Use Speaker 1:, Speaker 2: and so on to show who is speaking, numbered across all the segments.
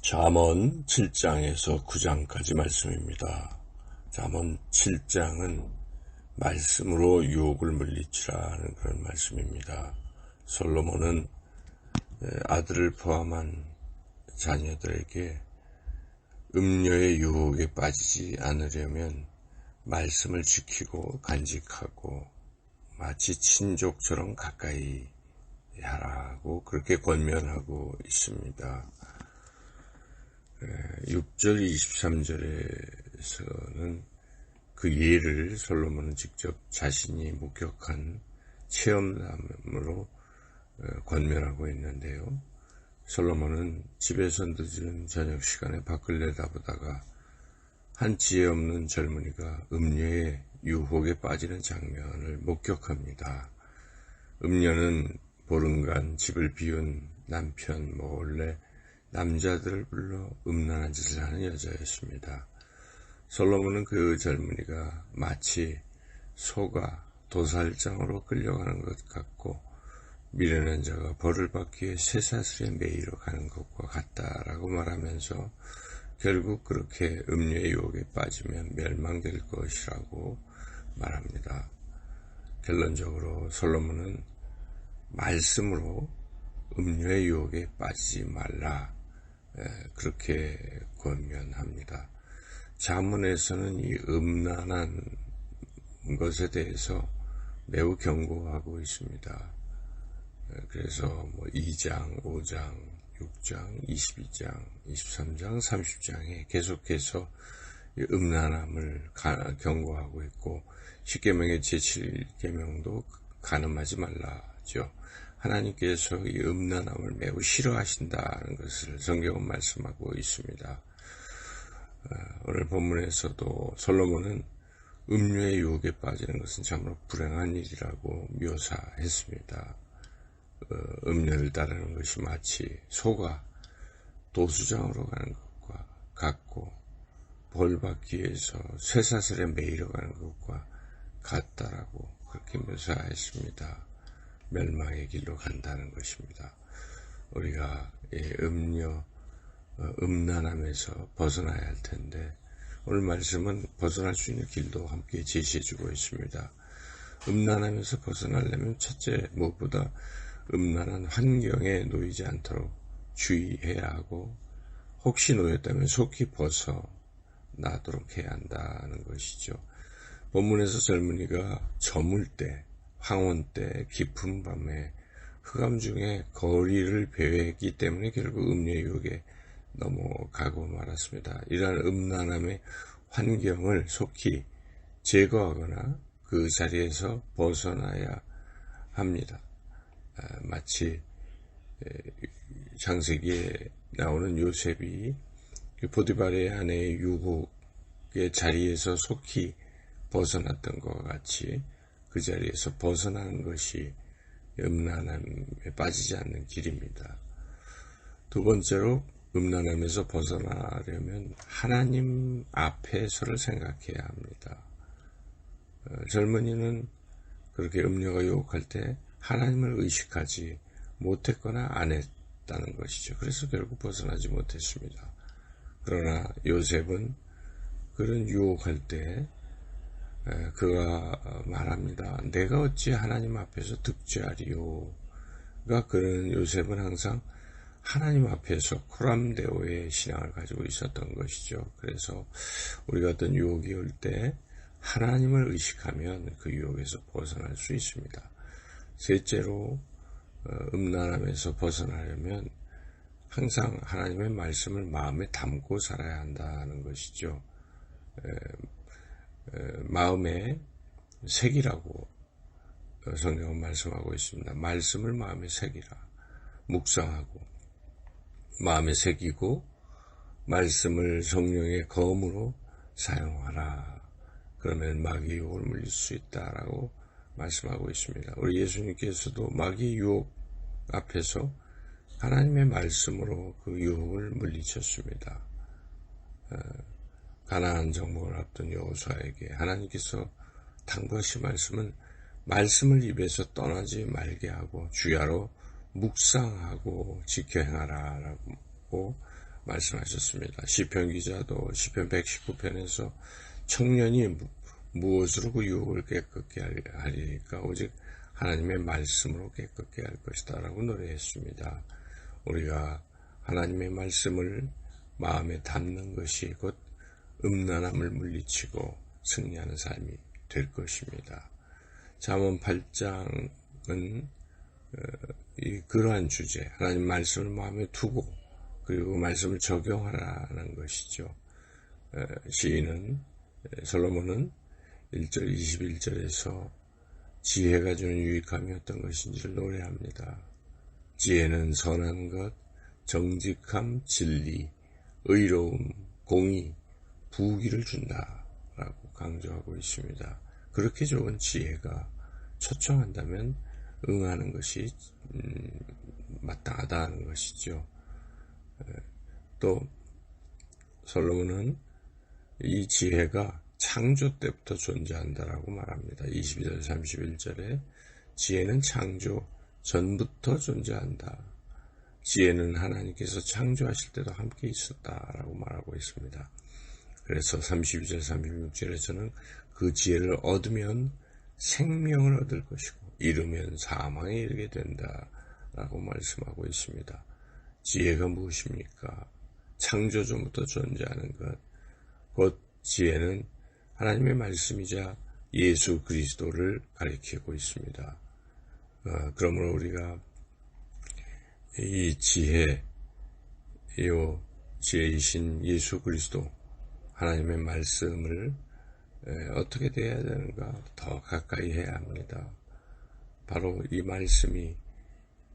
Speaker 1: 잠언 7장에서 9장까지 말씀입니다. 잠언 7장은 말씀으로 유혹을 물리치라는 그런 말씀입니다. 솔로몬은 아들을 포함한 자녀들에게 음료의 유혹에 빠지지 않으려면 말씀을 지키고 간직하고 마치 친족처럼 가까이 하라고 그렇게 권면하고 있습니다. 6절 23절에서는 그 예를 솔로몬은 직접 자신이 목격한 체험담으로 권면하고 있는데요. 솔로몬은 집에서 늦은 저녁 시간에 밖을 내다보다가 한 지혜 없는 젊은이가 음료의 유혹에 빠지는 장면을 목격합니다. 음료는 보름간 집을 비운 남편 몰래 남자들을 불러 음란한 짓을 하는 여자였습니다. 솔로몬은 그 젊은이가 마치 소가 도살장으로 끌려가는 것 같고 미련한 자가 벌을 받기 위해 쇠사슬에 매이러 가는 것과 같다라고 말하면서 결국 그렇게 음료의 유혹에 빠지면 멸망될 것이라고 말합니다. 결론적으로 솔로몬은 말씀으로 음료의 유혹에 빠지지 말라 그렇게 권면합니다. 잠언에서는 이 음란한 것에 대해서 매우 경고하고 있습니다. 그래서 2장, 5장, 6장, 22장, 23장, 30장에 계속해서 음란함을 경고하고 있고 10계명의 제7계명도 간음하지 말라죠. 하나님께서 이 음란함을 매우 싫어하신다는 것을 성경은 말씀하고 있습니다. 오늘 본문에서도 솔로몬은 음료의 유혹에 빠지는 것은 참으로 불행한 일이라고 묘사했습니다. 음료를 따르는 것이 마치 소가 도수장으로 가는 것과 같고 벌 받기 위해서 쇠사슬에 매이러 가는 것과 같다라고 그렇게 묘사했습니다. 멸망의 길로 간다는 것입니다. 우리가 음란함에서 벗어나야 할 텐데 오늘 말씀은 벗어날 수 있는 길도 함께 제시해주고 있습니다. 음란함에서 벗어나려면 첫째 무엇보다 음란한 환경에 놓이지 않도록 주의해야 하고 혹시 놓였다면 속히 벗어나도록 해야 한다는 것이죠. 본문에서 젊은이가 저물 때 황혼 때 깊은 밤에 흑암 중에 거리를 배회했기 때문에 결국 음료의 유혹에 넘어가고 말았습니다. 이러한 음란함의 환경을 속히 제거하거나 그 자리에서 벗어나야 합니다. 마치 창세기에 나오는 요셉이 보디발의 아내의 유혹의 자리에서 속히 벗어났던 것과 같이 그 자리에서 벗어나는 것이 음란함에 빠지지 않는 길입니다. 두 번째로 음란함에서 벗어나려면 하나님 앞에서를 생각해야 합니다. 젊은이는 그렇게 음료가 유혹할 때 하나님을 의식하지 못했거나 안 했다는 것이죠. 그래서 결국 벗어나지 못했습니다. 그러나 요셉은 그런 유혹할 때 그가 말합니다. 내가 어찌 하나님 앞에서 득죄하리요가 그런 요셉은 항상 하나님 앞에서 코람데오의 신앙을 가지고 있었던 것이죠. 그래서 우리가 어떤 유혹이 올 때 하나님을 의식하면 그 유혹에서 벗어날 수 있습니다. 셋째로 음란함에서 벗어나려면 항상 하나님의 말씀을 마음에 담고 살아야 한다는 것이죠. 마음에 새기라고 성경은 말씀하고 있습니다. 말씀을 마음에 새기라. 묵상하고 마음에 새기고 말씀을 성령의 검으로 사용하라. 그러면 마귀의 유혹을 물릴 수 있다라고 말씀하고 있습니다. 우리 예수님께서도 마귀의 유혹 앞에서 하나님의 말씀으로 그 유혹을 물리쳤습니다. 가나안 정복을 앞둔 여호수아에게 하나님께서 당부하신 말씀은 말씀을 입에서 떠나지 말게 하고 주야로 묵상하고 지켜 행하라라고 말씀하셨습니다. 시편 기자도 시편 119편에서 청년이 무엇으로 그 유혹을 깨끗게 하리까 오직 하나님의 말씀으로 깨끗게 할 것이다 라고 노래했습니다. 우리가 하나님의 말씀을 마음에 담는 것이 곧 음란함을 물리치고 승리하는 삶이 될 것입니다. 잠언 8장은 그러한 주제, 하나님 말씀을 마음에 두고 그리고 말씀을 적용하라는 것이죠. 시인은 솔로몬은 1절 21절에서 지혜가 주는 유익함이 어떤 것인지를 노래합니다. 지혜는 선한 것, 정직함, 진리, 의로움, 공의, 부귀를 준다라고 강조하고 있습니다. 그렇게 좋은 지혜가 초청한다면 응하는 것이 마땅하다는 것이죠. 또 솔로몬은 이 지혜가 창조 때부터 존재한다라고 말합니다. 22절 31절에 지혜는 창조 전부터 존재한다. 지혜는 하나님께서 창조하실 때도 함께 있었다라고 말하고 있습니다. 그래서 32절 36절에서는 그 지혜를 얻으면 생명을 얻을 것이고 잃으면 사망에 이르게 된다라고 말씀하고 있습니다. 지혜가 무엇입니까? 창조 전부터 존재하는 것. 곧 지혜는 하나님의 말씀이자 예수 그리스도를 가리키고 있습니다. 그러므로 우리가 이 지혜이신 예수 그리스도 하나님의 말씀을 어떻게 대해야 되는가 더 가까이 해야 합니다. 바로 이 말씀이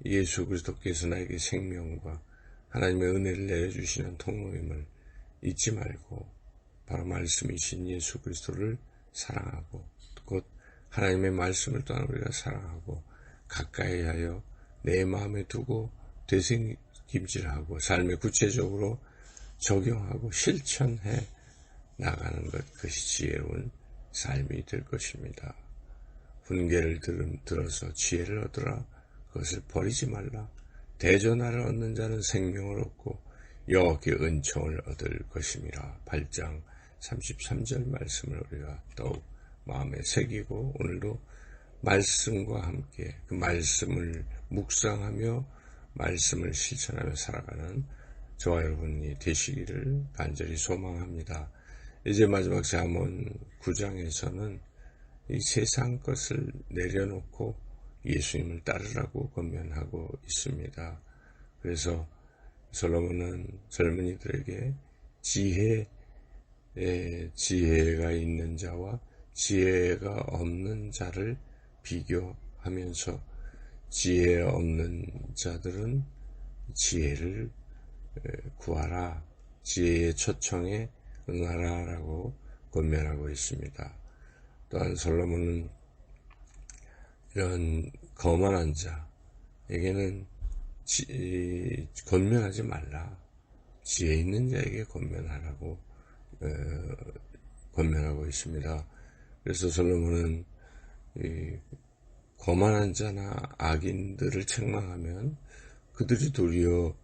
Speaker 1: 예수 그리스도께서 나에게 생명과 하나님의 은혜를 내려주시는 통로임을 잊지 말고 바로 말씀이신 예수 그리스도를 사랑하고 곧 하나님의 말씀을 또한 우리가 사랑하고 가까이 하여 내 마음에 두고 되새김질하고 삶에 구체적으로 적용하고 실천해 나가는 것, 그것이 지혜로운 삶이 될 것입니다. 훈계를 들어서 지혜를 얻으라. 그것을 버리지 말라. 대전하를 얻는 자는 생명을 얻고 여호와께 은총을 얻을 것임이라. 8장 33절 말씀을 우리가 더욱 마음에 새기고 오늘도 말씀과 함께 그 말씀을 묵상하며 말씀을 실천하며 살아가는 저와 여러분이 되시기를 간절히 소망합니다. 이제 마지막 잠언 9장에서는 이 세상 것을 내려놓고 예수님을 따르라고 권면하고 있습니다. 그래서 솔로몬은 젊은이들에게 지혜가 있는 자와 지혜가 없는 자를 비교하면서 지혜 없는 자들은 지혜를 구하라, 지혜의 초청에 응하라 라고 권면하고 있습니다. 또한 솔로몬은 이런 거만한 자에게는 권면하지 말라, 지혜 있는 자에게 권면하라고 권면하고 있습니다. 그래서 솔로몬은 거만한 자나 악인들을 책망하면 그들이 도리어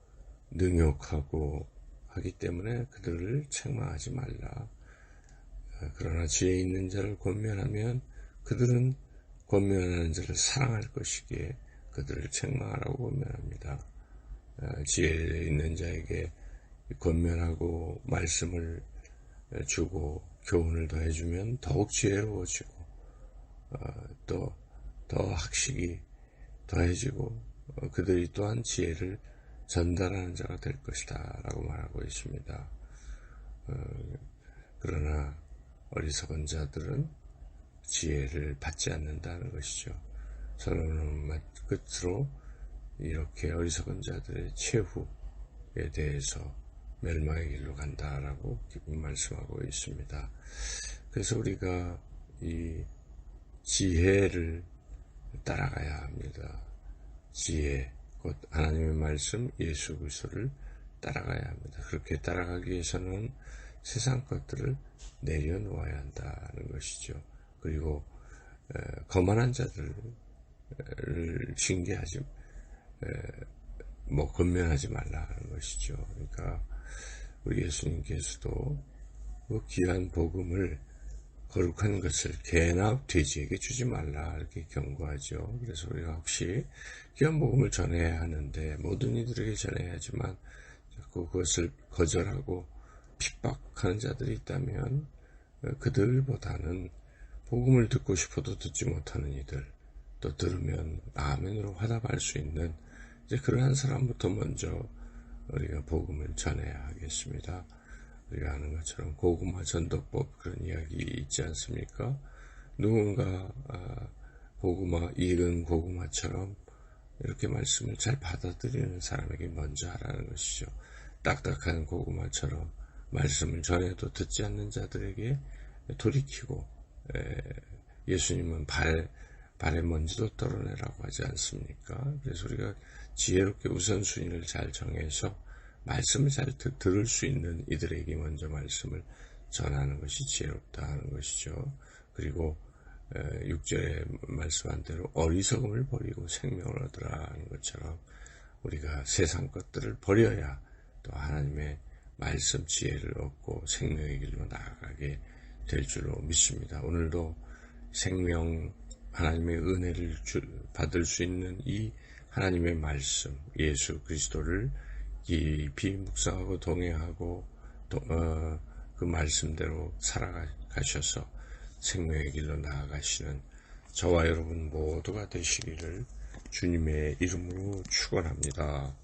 Speaker 1: 능욕하고 하기 때문에 그들을 책망하지 말라. 그러나 지혜 있는 자를 권면하면 그들은 권면하는 자를 사랑할 것이기에 그들을 책망하라고 권면합니다. 지혜 있는 자에게 권면하고 말씀을 주고 교훈을 더해주면 더욱 지혜로워지고 또 더 학식이 더해지고 그들이 또한 지혜를 전달하는 자가 될 것이다 라고 말하고 있습니다. 그러나 어리석은 자들은 지혜를 받지 않는다는 것이죠. 솔로몬은 끝으로 이렇게 어리석은 자들의 최후에 대해서 멸망의 길로 간다라고 말씀하고 있습니다. 그래서 우리가 이 지혜를 따라가야 합니다. 지혜, 곧 하나님의 말씀, 예수 그리스도를 따라가야 합니다. 그렇게 따라가기 위해서는 세상 것들을 내려놓아야 한다는 것이죠. 그리고 거만한 자들을 징계하지, 권면하지 말라는 것이죠. 그러니까 우리 예수님께서도 그 귀한 복음을 거룩한 것을 개나 돼지에게 주지 말라 이렇게 경고하죠. 그래서 우리가 혹시 귀한 복음을 전해야 하는데 모든 이들에게 전해야 하지만 자꾸 그것을 거절하고 핍박하는 자들이 있다면 그들보다는 복음을 듣고 싶어도 듣지 못하는 이들, 또 들으면 아멘으로 화답할 수 있는 이제 그러한 사람부터 먼저 우리가 복음을 전해야 하겠습니다. 우리가 아는 것처럼 고구마 전도법 그런 이야기 있지 않습니까? 누군가 익은 고구마처럼 이렇게 말씀을 잘 받아들이는 사람에게 먼저 하라는 것이죠. 딱딱한 고구마처럼 말씀을 전해도 듣지 않는 자들에게 돌이키고 예수님은 발에 먼지도 떨어내라고 하지 않습니까? 그래서 우리가 지혜롭게 우선순위를 잘 정해서 말씀을 잘 들을 수 있는 이들에게 먼저 말씀을 전하는 것이 지혜롭다 하는 것이죠. 그리고 6절에 말씀한 대로 어리석음을 버리고 생명을 얻으라 하는 것처럼 우리가 세상 것들을 버려야 또 하나님의 말씀 지혜를 얻고 생명의 길로 나아가게 될 줄로 믿습니다. 오늘도 생명 하나님의 은혜를 받을 수 있는 이 하나님의 말씀 예수 그리스도를 깊이 묵상하고 동행하고 그 말씀대로 살아가셔서 생명의 길로 나아가시는 저와 여러분 모두가 되시기를 주님의 이름으로 축원합니다.